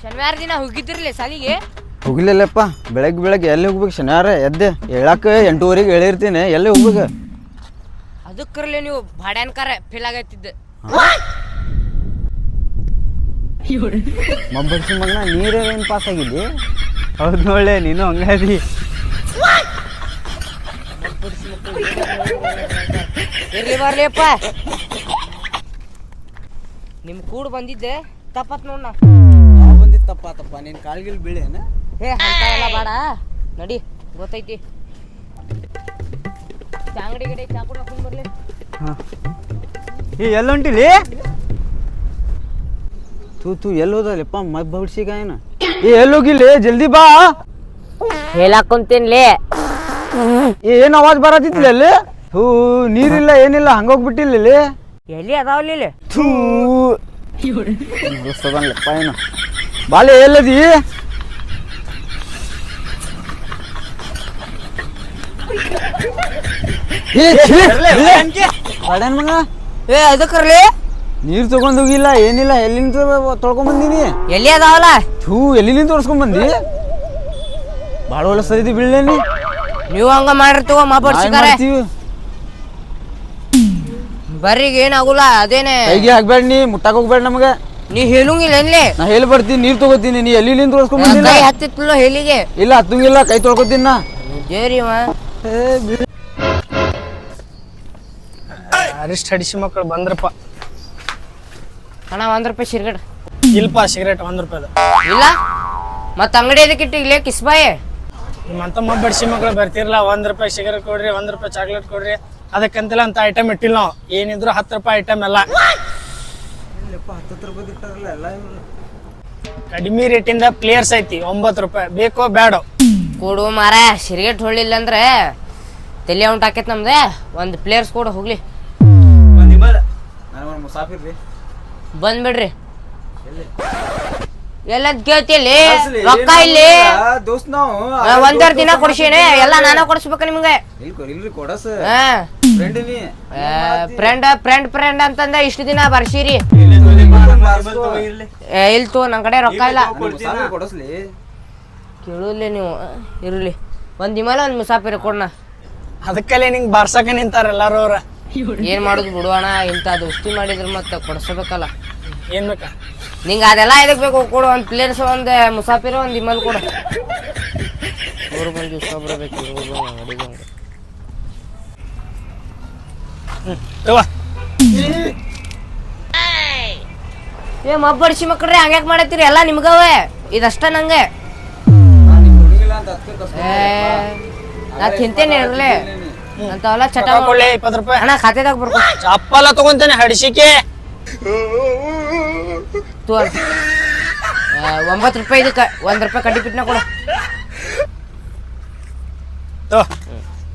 ಶನಿವಾರ ದಿನ ಹೋಗಿದ್ದಿರ್ಲಿ ಸಾಲಿಗೆ? ಹೋಗ್ಲಿಲ್ಲಪ್ಪ. ಬೆಳಗ್ಗೆ ಎಲ್ಲಿ ಹೋಗ್ಬೇಕು? ಶನಿವಾರ ಎದ್ದೆ ಹೇಳಕ್ಕೆ 8:30 ಹೇಳಿರ್ತೀನಿ. ಎಲ್ಲಿ ಹೋಗ್ಬೇಕು? ಅದಕ್ಕರ್ಲಿ ನೀವು ಭಾಡ್ಯಾನ್ಕಾರ ಫೇಲ್ ಆಗತ್ತಿದ್ದ. ಮಬ್ಬಡ್ಸಿ ಮಗನ ನೀರೇನು ಪಾಸ್ ಆಗಿದ್ದಿ? ಹೌದು ನೋಳೆ, ನೀನು ಹಂಗಾದಿ. ಇರ್ಲಿ ಬರ್ಲಿಯಪ್ಪ, ನಿಮ್ ಕೂಡ ಬಂದಿದ್ದೆ ತಪ್ಪತ್ ನೋಡ. ಬಂದಿದ್ದು ತಪ್ಪಾತಪ್ಪ. ನೀನು ಕಾಲ್ಗಿಲ್ ಬೀಳೇನ? ಹೇ ಅಂತ ಎಲ್ಲ ಬೇಡ, ನಡಿ ಗೊತ್ತೈತಿ. ಚಾಂಗಡಿ ಗಡಿ ಚಾ ಕೂಡ ಹಾಕೊಂಡ್ ಬರ್ಲಿ. ಏ ಎಲ್ಲ ಹೊಂಟಿಲಿ? ತೂ ಎಲ್ಲಿ ಹೋದಲ್ಲಪ್ಪ ಮಬ್ಬಡ್ಸಿಗ ಏನ? ಏ ಎಲ್ಲಿ ಹೋಗಿಲ್ಲ? ಜಲ್ದಿ ಬಾ. ಹೇಳಾಕೊಂತೇನ್ಲೇ. ಏನ್ ಅವಾಜ್ ಬರತ್ತಿತ್ಲಿ ಅಲ್ಲಿ? ಹೂ ನೀರಿಲ್ಲ ಏನಿಲ್ಲ, ಹಂಗೋಗ್ಬಿಟ್ಟಿಲ್ಲ ಇಲ್ಲಿ. ಎಲ್ಲಿ ಅದಾವಲ್ಲಿ? ಥೂ ಸದನ್ಲೆಪ್ಪ ಏನು ಬಾಲೆ ಎಲ್ಲದಿ? ಬಾಡ್ಯಾನ್ ಮಗ, ಏ ಅದಕ್ಕರ್ಲಿ ನೀರ್ ತಗೊಂಡ್ ಹೋಗಿಲ್ಲ ಏನಿಲ್ಲ. ಎಲ್ಲಿಂದ ತೊಳ್ಕೊಂಡ್ ಬಂದಿನಿ? ಎಲ್ಲಿ ಅದಾವಲ್ಲ? ಥೂ ಎಲ್ಲಿಂದ ತೊಳ್ಸ್ಕೊಂಡ್ ಬಂದಿ? ಭಾಳ ಒಳ್ಳೆ ಸರಿದಿ ಬೀಳೇನಿ. ನೀವು ಹಂಗ ಮಾಡಿರ್ತವ ಮಾಪಡ್ಸಿಕಾರೆ. ಬರ್ರಿಗ ಏನಾಗುಲ್ಲ. ಅದೇನೆ ಕೈಗೆ ಹಾಕ್ಬೇಡ, ನೀ ಮುಟ್ಟಾಕ ಹೋಗ್ಬೇಡ ನಮಗ. ನೀ ಹೇಳುಂಗಿಲ್ಲ ಎಲ್ಲಿ? ನಾ ಹೇಳಿ ಬರ್ತೀನಿ, ನೀರ್ ತಗೋತೀನಿ. ನೀ ಎಲ್ಲಿಂದ ತೊಳ್ಸ್ಕೊಂಡ್ ಬಂದಿಲ್ಲ? ಕೈ ಹತ್ತಿತ್ಲ ಹೇಳಿಗೆ. ಇಲ್ಲ ಹತ್ತಂಗಿಲ್ಲ, ಕೈ ತೊಳ್ಕೊತೀನಿ ನಾ. ಜೇರಿ ಅರಿಷ್ಟ ಹಡಿಸಿ ಮಕ್ಕಳು ಬಂದ್ರಪ್ಪ. ಅಣ್ಣ 1 ರೂಪಾಯಿ ಸಿಗರೇಟ್ ಇಲ್ಪ ಸಿಗರೇಟ್ 1 ರೂಪಾಯಿದ ಇಲ್ಲ. ಮತ್ತ ಅಂಗಡಿ ಅದಕ್ಕೆ ಇಟ್ಟು ಇಲ್ಲೇ ಕಿಸ್ಬಾಯ್. ನಿಮ್ಮಂತ ಬಡ್ಸಿ ಮಕ್ಕಳು ಬರ್ತಿರಲ್ಲ, 1 ರೂಪಾಯಿ ಸಿಗರೇಟ್ ಕೊಡ್ರಿ, 1 ರೂಪಾಯಿ ಚಾಕ್ಲೇಟ್ ಕೊಡ್ರಿ. ಅದಕ್ಕಂತೆಲ್ಲ ಅಂತ ಐಟಮ್ ಇಟ್ಟಿಲ್ಲ ನಾವು. ಏನಿದ್ರು 10 ರೂಪಾಯಿ ಐಟಮ್ ಎಲ್ಲ. ಕಡಿಮೆ ರೇಟಿಂದ ಪ್ಲೇಯರ್ಸ್ ಐತಿ 9 ರೂಪಾಯಿ. ಬೇಕೋ ಬೇಡೋ ಕೊಡು ಮಾರ. ಸಿಗರೇಟ್ ಹೊಳ್ಳಿಲ್ಲ ಅಂದ್ರೆ ತಲೆ ಉಂಟು ಹಾಕೈತ್ ನಮ್ದೆ. ಒಂದು ಪ್ಲೇಯರ್ಸ್ ಕೂಡ ಹೋಗ್ಲಿ. ಬಂದ್ಬಿಡ್ರಿ. ಎಲ್ಲ ಕೇಳ್ತಿಯಲ್ಲಿ ರೊಕ್ಕ ಇಲ್ಲಿ ದೋಸ್ತ್ ನಾವು 1 ದಿನ ಕೊಡ್ಸೇನೆ. ಎಲ್ಲ ನಾನ ಕೊಡಿಸ್ಬೇಕ ನಿಮ್ಗೆ. ಫ್ರೆಂಡ್ ಅಂತಂದ ಇಷ್ಟು ದಿನ ಬರ್ಸಿರಿ. ಇಲ್ತು ನನ್ ಕಡೆ ರೊಕ್ಕ ಇಲ್ಲ. ಕೇಳುಲ್ಲೇ ನೀವು. ಇರ್ಲಿ, ಒಂದ್ ಹಿಮಾಲ ಒಂದ್ ಮುಸಾಫಿರ್ ಕೊಡ್ನ. ಅದಕ್ಕಲ್ಲೇ ನಿಂಗೆ ಬಾರ್ಸಕ ನಿಂತಾರ ಎಲ್ಲಾರು ಅವ್ರ. ಏನ್ ಮಾಡುದು ಬಿಡುವಣ, ಇಂತ ದೋಸ್ತಿ ಮಾಡಿದ್ರ ಮತ್ತೆ ಕೊಡ್ಸಬೇಕಲ್ಲ. ಏನ್ ಬೇಕಾ ನಿಂಗ ಅದೆಲ್ಲ ಇದಕ್ ಬೇಕು. ಕೊಡು ಒಂದ್ ಪ್ಲೇಯರ್ಸ್, ಒಂದ್ ಮುಸಾಫಿರ್, ಒಂದ್ ಹಿಮಲ್ ಕೊಡು. ಅವ್ರು ಬಂದು ಇಷ್ಟೊಬ್ರು ಬೇಕು. ಏ ಮಬ್ಬಡ್ಸಿ ಮಕ್ಕಳ್ರಿ, ಹಂಗ್ಯಾಕ್ ಮಾಡತ್ತೀರಿ? ಎಲ್ಲಾ ನಿಮ್ಗವೇ, ಇದಷ್ಟ ನಂಗೆ. ನಾ ತಿಂತೇನೆ ಇರ್ಲಿ ಅಂತವಲ್ಲ. ಚಟ 20 ರೂಪಾಯಿ ಅಣ್ಣ ಖಾತೆದಾಗ ಬರ್ಕೊ. ಚಪ್ಪಲ ತಗೊಂತೇನೆ ಹಡಿಸಿಕೆ. 9 ರೂಪಾಯಿ ಇದಕ್ಕೆ 1 ರೂಪಾಯಿ ಕಡ್ಡಿ ಪಿಟ್ನ ಕೊಡ.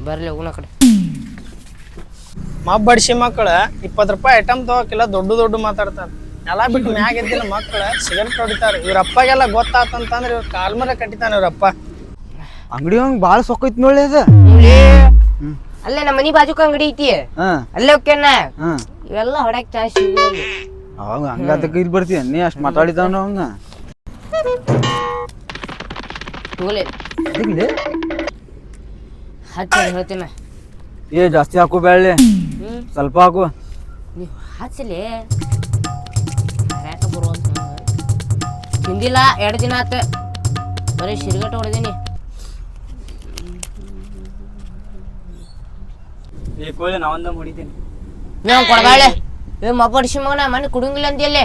ಬರ್ಲಿ ಹೋಗೋಣ ಕಡೆ. ಬಡ್ಸಿ ಮಕ್ಕಳ 20 ರೂಪಾಯಿ ಐಟಮ್ ತಗೋಕಿಲ್ಲ, ದೊಡ್ಡ ಮಾತಾಡ್ತಾರ. ಎಲ್ಲ ಬಿಟ್ಟು ಮ್ಯಾಗ ಎದ್ದಿನ ಮಕ್ಕಳ ಸಿಗರೇಟ್ ಹೊಡಿತಾರ. ಇವ್ರ ಅಪ್ಪಗೆಲ್ಲ ಗೊತ್ತಾತಂತಂದ್ರೆ ಇವ್ರ ಕಾಲ್ ಮೇಲೆ ಕಟ್ಟಿತಾನ ಇವ್ರಪ್ಪ. ಅಂಗಡಿ ಹಂಗ ಬಾಳ ಸೊಕ್ಕೈತಿ ನೋಡಿ ಅದ. ಅಲ್ಲೇ ನಮ್ಮ ಮನಿ ಬಾಜುಕ ಅಂಗಡಿ ಐತಿ, ಅಲ್ಲೇ ಹೋಗ್ಯಾನ. ಇವೆಲ್ಲ ಹೊಡಕ್ ಚಾನ್ಸ್ ಸಿಗಲ್ಲ. ಅವಾಗ ಹಂಗಾತಕ್ಕ ಇಲ್ಲಿ ಬರ್ತೀಯ ನೀ ಅಷ್ಟ್ ಮಾತಾಡಿದವನ ಅವಂಗ. ಹೇಳ್ತೀನ. ಏ ಜಾಸ್ತಿ ಹಾಕು ಬ್ಯಾಳೆ, ಸ್ವಲ್ಪ ಹಾಕು. ನೀವು ಹಚ್ಚಲಿ ಬರುವಂತ. ತಿಂದಿಲ್ಲ 2 ದಿನ ಆತ, ಬರೀ ಸಿರಿಗಟ್ಟ ಹೊಡೆದೀನಿ. ನಾವಂದ ಹೊಡಿತೀನಿ. ನೀವು ಕೊಡಬೇಳೆ. ಮಬ್ಬಡಿಸಿ ಮಗನ ಮನೆ ಕುಡಿಂಗಿಲ್ಲ ಅಂದಿಯಲ್ಲೇ.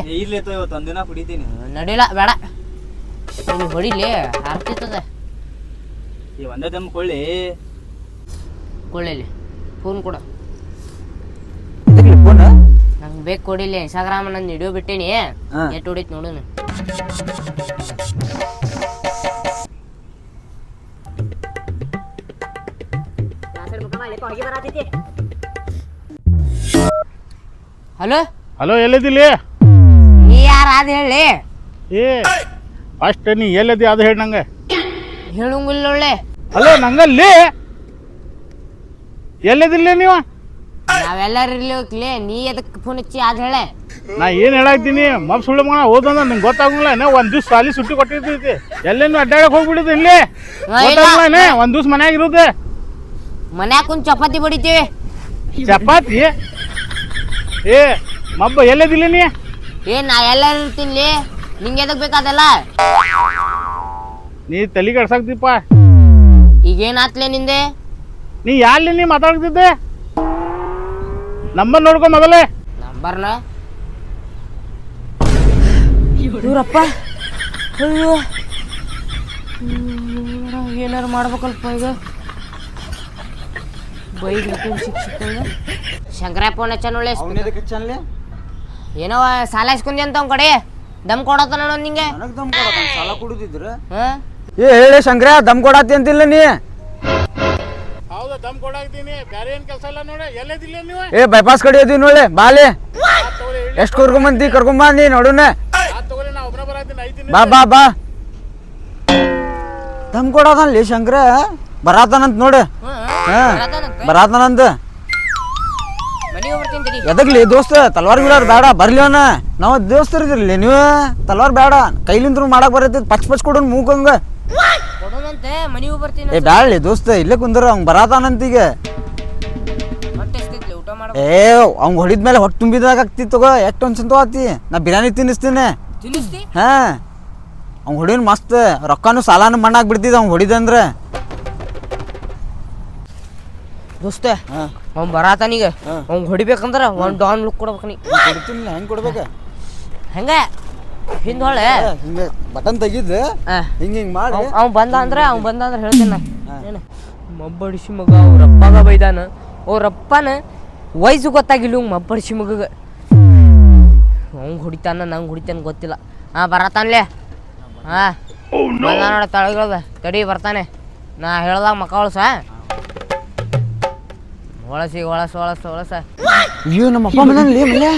ಒಂದಿನ ಕುಡಿತೀನಿ. ನಡಿಲ್ಲ ಬೇಡ, ನೀವು ಹೊಡಿಲಿ ಆರ್ತಿರ್ತದ. ಒಂದೇ ದಮ್ ಕೊಳ್ಳಿ. ಕೊಳ್ಳಲಿ ಫೋನ್ ಕೊಡ. ನಂಗೆ ಬೇಕು ಕೊಡಿಲ್ಲ. ಇನ್ಸ್ಟಾಗ್ರಾಮ್ ನಂದು ವಿಡಿಯೋ ಬಿಟ್ಟೇನಿ, ಎಷ್ಟು ಹೊಡಿತ್ ನೋಡು. ಹಲೋ ಹಲೋ, ಎಲ್ಲಿದ್ದಿಲ್ಲ? ನೀ ಯಾರ ಅದ ಹೇಳಿ. ಏ ಫಸ್ಟ್ ನೀ ಎಲ್ಲದಿ ಅದು ಹೇಳಿ ನಂಗೆ. ಹೇಳಂಗಿಲ್ಲ ಒಳ್ಳೆ. ಹಲೋ ನಂಗಲ್ಲಿ ಎಲ್ಲಿದ್ದಿಲ್ಲ ನೀವು? ನಾವೆಲ್ಲರೂ ಇರ್ಲಿ ಹೋಗ್ಲಿ. ನೀ ಎದಕ್ಕೆ ಫೋನ್ ಹಚ್ಚಿ ಅದ್ ಹೇಳೆ. ನಾ ಏನು ಹೇಳಾಕ್ತೀನಿ ಮಬ್ ಸುಳ್ಳು ಮಗ ಹೋದಂದ್ರೆ ನಿಂಗೆ ಗೊತ್ತಾಗಂಗಿಲ್ಲ ಏನೋ ಒಂದು ದಿವ್ಸ ಸಾಲಿ ಸುಟ್ಟಿ ಕೊಟ್ಟಿರ್ತೈತಿ ಎಲ್ಲೇನು ಅಡ್ಡಾಡಕ್ಕೆ ಹೋಗ್ಬಿಡುದು ಇಲ್ಲಿ ಗೊತ್ತಾಗಲ್ಲ ಒಂದು ದಿವ್ಸ ಮನ್ಯಾಗ ಇರುತ್ತೆ ಮನ್ಯಾಗ ಕುಂತ್ ಚಪಾತಿ ಬಡಿತೀವಿ ಚಪಾತಿ ಏ ಮಬ್ಬ ಎಲ್ಲದಿಲ್ಲ ನೀ ನಾ ಎಲ್ಲ ಇರ್ತೀನಿ ನಿಂಗೆ ಎದಕ್ ಬೇಕಾದಲ್ಲ ನೀ ತಲೆ ಕೆಡ್ಸಾಕ್ತಿಪ್ಪ ಈಗೇನಾತ್ಲೆ ನಿಂದೆ ನೀ ಯಾರಲ್ಲಿ ನೀ ಮಾತಾಡ್ತಿದ್ದೆ ನಂಬರ್ ನೋಡ್ಕೊ ಮೊದಲೇ ನಂಬರ್ನ ಇವ್ರಪ್ಪ ಅಯ್ಯೋ ಏನಾರು ಮಾಡ್ಬೇಕಲ್ಪ ಈಗ ಬೈಕ್ ಸಿಕ್ಕ ಶಂಕರ ಫೋನ್ ಹಚ್ಚ ನೋಳೆ ಏನೋ ಸಾಲ ಇಸ್ಕೊಂಡಿ ಅಂತ ಅವ್ನ ಕಡೆ ದಮ್ ಕೊಡತ್ತ ನೋಡ ನಿಂಗೆ ಸಾಲ ಕುಡಿದಿದ್ರ ಏ ಹೇಳಿ ಶಂಕರ ದಮ್ ಕೊಡತ್ತಿ ಅಂತಿಲ್ಲ ನೀ ಹೌದಾ ದಮ್ ಕೊಡಾಕ್ತೀನಿ ಬೇರೆ ಏನ್ ಕೆಲಸ ಇಲ್ಲ ನೋಡಿ ಎಲ್ಲದಿಲ್ಲ ನೀವು ಏ ಬೈಪಾಸ್ ಕಡೆ ಇದೀವಿ ನೋಡ್ಲಿ ಬಾಲೆ ಎಷ್ಟು ಕರ್ಕೊಂಬಂದಿ ಕರ್ಕೊಂಬಂದಿ ನೋಡುನ ತಗೋರಿ ನಾ ಒಬ್ಬನ ಬರಾತೀನಿ ಐತೀನಿ ಬಾ ಬಾ ಬಾ ದಮ್ ಕೊಡೋದನ್ಲಿ ಶಂಕರ ಬರಾತನಂತ ನೋಡು ಬರಾತನಂತ ಮನೆಗೆ ಬರ್ತೀನಿ ಎದಕ್ಲಿ ದೋಸ್ತ ತಲ್ವಾರ್ ಗಿಡಾರ್ ಬೇಡ ಬರ್ಲಿ ಅವನ ನಾವು ದೋಸ್ತರಿದ್ರಲಿ ನೀವು ತಲ್ವಾರ್ ಬೇಡ ಕೈಲಿಂದ್ರು ಮಾಡಕ್ ಬರತ್ತೈತಿ ಪಚ್ ಕೊಡೋನ್ ಮೂಕಂಗ ಕೊಡೋದಂತೆ ಮನೆಗೂ ಬರ್ತೀನಿ ಏ ಬ್ಯಾಡ್ಲಿ ದೋಸ್ತ ಇಲ್ಲೇ ಕುಂದ್ರ ಅವ್ನ್ ಬರಾತಾನಂತ ಈಗ ಹೊಟ್ಟೆ ಎಷ್ಟೈತ್ಲಿ ಊಟ ಮಾಡ ಏ ಅವ್ನ್ ಹೊಡಿದ್ಮೇಲೆ ಹೊಟ್ಟೆ ತುಂಬಿದಾಗ ಆಗ್ತಿ ತಗೋ ಎಷ್ಟು ಟೆನ್ಷನ್ ತಗೋತಿ ನಾ ಬಿರಿಯಾನಿ ತಿನ್ನಿಸ್ತೀನಿ ತಿನ್ನಿಸ್ತಿ ಹಾ ಅವ್ನ್ ಹೊಡಿನ್ ಮಸ್ತ್ ರೊಕ್ಕನು ಸಾಲಾನು ಮಣ್ಣಾಗ್ ಬಿಡ್ತಿದ್ ಅವ್ನ್ ಹೊಡಿದಂದ್ರ ದೋಸ್ತ ಅವ್ನ್ ಬರಾತಾನೀಗ ಅವ್ನ್ ಹೊಡಿಬೇಕಂದ್ರ ಒಂದ್ ಡಾನ್ ಲುಕ್ ಕೊಡ್ಬೇಕು ನೀ ಕೊಡ್ತೀನಿ ಹೆಂಗ್ ಕೊಡ್ಬೇಕ ಹೆಂಗ ಹಿಂದ್ ಹೊಳೆ ಹಿಂಗ ಬಟನ್ ತೆಗಿದ್ ಹಿಂಗ ಹಿಂಗ್ ಮಾಡಿ ಅವ್ನ್ ಬಂದ ಅಂದ್ರೆ ಹೇಳ್ತೀನಿ ನಾ ಏನು ಮಬ್ಬಡಿಸಿ ಮಗ ಅವ್ರ ಅಪ್ಪಗ ಬೈದಾನ ಅವ್ರ ಅಪ್ಪನ ವಯಸ್ಸು ಗೊತ್ತಾಗಿಲ್ಲ ಇವ್ ಮಬ್ಬಡಿಸಿ ಮಗಗ ಅವಂಗ್ ಹೊಡಿತಾನ ನಂಗೆ ಹೊಡಿತಾನ ಗೊತ್ತಿಲ್ಲ ಬರತಾನ್ಲೆ ಬಂದ ನೋಡ ತಳಗಳದ ತಡಿ ಬರ್ತಾನೆ ನಾ ಹೇಳ್ದಾಗ ಮಕ್ಕ ಒಳಸ ಒಳಸ ಅಯ್ಯೋ ನಮ್ಮಪ್ಪ ಬಂದಲ್ಲಿ ಮಲ್ಯ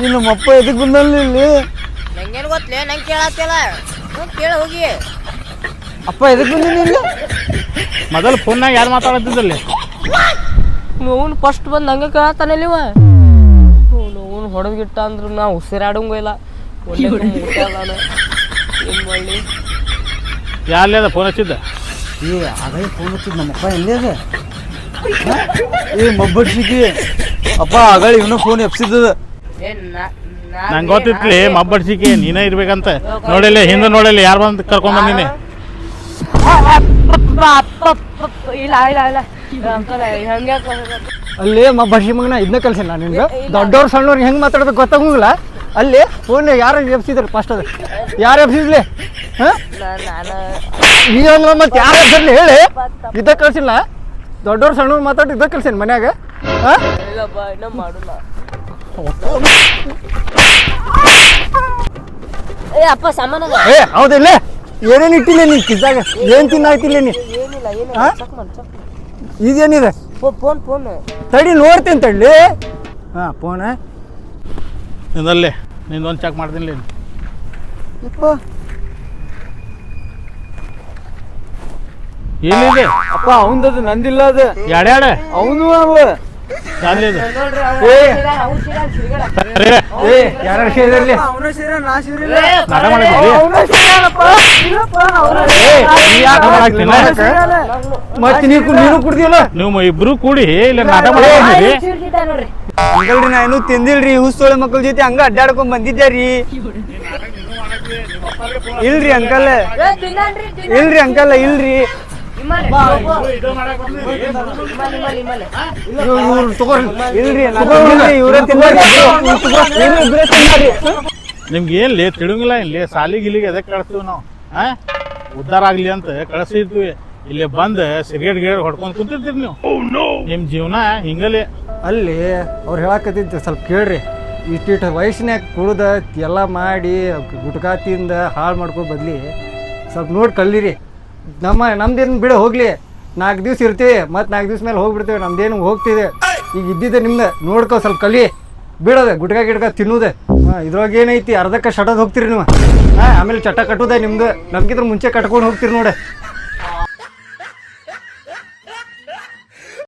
ಈ ನಮ್ಮಪ್ಪ ಎದಕ್ ಬಂದಲ್ಲಿ ಇಲ್ಲಿ ನಂಗೇನು ಗೊತ್ತಲೇ ನಂಗೆ ಕೇಳತ್ತಿಲ್ಲ ಕೇಳ ಹೋಗಿ ಅಪ್ಪ ಎದಕ್ ಬಂದಿನಿ ಇಲ್ಲಿ ಮೊದಲು ಫೋನ್ನಾಗ ಯಾರು ಮಾತಾಡತ್ತಿದ್ದಲ್ಲಿ ನೋವು ಫಸ್ಟ್ ಬಂದು ಹಂಗೆ ಕೇಳತ್ತಾನೆ ಇವ ನೋವು ಹೊಡೆದ್ಗಿಟ್ಟ ಅಂದ್ರೆ ನಾ ಉಸಿರಾಡಂಗೂ ಇಲ್ಲ ಒಳ್ಳೆ ಏನು ಮಾಡಲಿ ಯಾರಲ್ಲೇ ಅದ ಫೋನ್ ಹಚ್ಚಿದ್ದ ಏ ಆಗಲೇ ಫೋನ್ ಹಚ್ಚಿದ್ ನಮ್ಮಪ್ಪ ಎಲ್ಲಿ ಅದ ಏ ಮಬ್ಬಡ್ಸಿಕಿ ಅಪ್ಪ ಆಗಳಿ ಇವನು ಫೋನ್ ಎಪ್ಸಿದ್ದದ ನಂಗೆ ಗೊತ್ತಿತ್ಲಿ ಮಬ್ಬಡ್ಸಿಕೆ ನೀನೇ ಇರ್ಬೇಕಂತ ನೋಡಿಲ್ಲ ಹಿಂದೆ ನೋಡಿಲ್ಲ ಯಾರು ಬಂದು ಕರ್ಕೊಂಡ್ ಬಂದಿನಿ ಇಲ್ಲ ಅಲ್ಲಿ ಬಡ್ಸಿ ಮಗನ ಇದನ್ನ ಕಲ್ಸಿಲ್ಲ ನಾನು ನಿಮ್ಗೆ ದೊಡ್ಡವ್ರು ಸಣ್ಣವ್ರಿಗೆ ಹೆಂಗೆ ಮಾತಾಡ್ಬೇಕು ಗೊತ್ತಾಗಂಗಿಲ್ಲ ಅಲ್ಲಿ ಫೋನ್ ಯಾರು ಎಬ್ಸಿದ್ರು ಫಸ್ಟ್ ಅದು ಯಾರು ಎಬ್ಸಿದ್ಲಿ ಈಗ ಮತ್ತೆ ಯಾರು ಎಬ್ಸಿರ್ಲಿ ಹೇಳಿ ಇದ್ದ ಕಳ್ಸಿಲ್ಲ ದೊಡ್ಡವ್ರು ಸಣ್ಣವ್ರು ಮಾತಾಡಿ ಇದ್ದ ಕಲ್ಸೇನು ಮನ್ಯಾಗ ಅಪ್ಪ ಸಾಮಾನ ಏ ಹೌದಿಲ್ಲ ಏನೇನು ಇಟ್ಟಿಲ್ಲ ನೀ ಕಿದ್ದಾಗ ಏನು ತಿನ್ನಾಯ್ತಿಲ್ಲ ನೀ ಇದೇನಿದೆ ಫೋನ್ ತಡಿ ನೋಡ್ತೀನಿ ತಡ್ಲಿ ಫೋನ್ ನಿಂದಲ್ಲೇ ನಿಂದೊಂದು ಚೆಕ್ ಮಾಡ್ತೀನಿ ಎಲ್ಲಿದೆ ಅಪ್ಪ ಅವಂದದು ನಂದಿಲ್ಲ ಅದು ಎಡ್ಯಾಡ ಅವನು ಯಾರಿದೆ ಯಾರು ಸೇರಿರ್ಲಿ ನಾಟ ಮಾಡಿದ್ರಿ ಮತ್ತೆ ನೀನು ಕುಡ್ದಿಲ್ಲ ನೀವು ಇಬ್ರು ಕೂಡಿ ಇಲ್ಲ ನಾಟ ಮಾಡಿದ್ರಿ ಅಂಕಲ್ರಿ ನಾ ಏನು ತಿಂದಿಲ್ರಿ ಹುಸ್ತೋಳೆ ಮಕ್ಕಳ ಜೊತೆ ಹಂಗ ಅಡ್ಡಾಡ್ಕೊಂಡ್ ಬಂದಿದ್ದೆ ರೀ ಇಲ್ರಿ ಅಂಕಲ್ ಇಲ್ರಿ ನಿಮ್ಗೆ ಏನ್ಲಿ ತಿಳಂಗಿಲ್ಲ ಇಲ್ಲಿ ಸಾಲಿ ಗಿಲಿಗೆ ಅದಕ್ಕೆ ಕಳಿಸ್ತೀವಿ ನಾವು ಉದ್ಧಾರ ಆಗ್ಲಿ ಅಂತ ಕಳಿಸಿದ್ವಿ ಇಲ್ಲಿ ಬಂದು ಸಿಗರೇಟ್ ಗಿರೇಟ್ ಹೊಡ್ಕೊಂಡು ಕುಂತಿರ್ತೀರಿ ನೀವು ನಿಮ್ಮ ಜೀವನ ಹಿಂಗಲ್ಲಿ ಅಲ್ಲಿ ಅವ್ರು ಹೇಳಕತ್ತಿದ್ದು ಸ್ವಲ್ಪ ಕೇಳ್ರಿ ಇಷ್ಟಿಟ್ಟು ವಯಸ್ಸಿನಾಗ ಕುಡ್ದ ಎಲ್ಲ ಮಾಡಿ ಗುಟ್ಕಾ ತಿಂದ ಹಾಳು ಮಾಡ್ಕೊ ಬದ್ಲಿ ಸ್ವಲ್ಪ ನೋಡಿ ಕಲೀರಿ ನಮ್ದೇನು ಬಿಡ ಹೋಗ್ಲಿ 4 ದಿವ್ಸ ಇರ್ತೀವಿ ಮತ್ತು 4 ದಿವ್ಸ ಮೇಲೆ ಹೋಗ್ಬಿಡ್ತೇವೆ ನಮ್ದೇನು ಹೋಗ್ತಿದೆ ಈಗ ಇದ್ದಿದ್ದೆ ನಿಮ್ದು ನೋಡ್ಕೊ ಸ್ವಲ್ಪ ಕಲಿ ಬಿಡೋದೆ ಗುಟ್ಕಾ ತಿನ್ನೋದೆ ಇದ್ರೊಳಗೆ ಏನೈತಿ ಅರ್ಧಕ್ಕೆ ಶಟದ್ ಹೋಗ್ತೀರಿ ನೀವು ಆಮೇಲೆ ಚಟ ಕಟ್ಟೋದೆ ನಿಮ್ದು ನಮ್ಗಿದ್ರ ಮುಂಚೆ ಕಟ್ಕೊಂಡು ಹೋಗ್ತೀರಿ ನೋಡಿ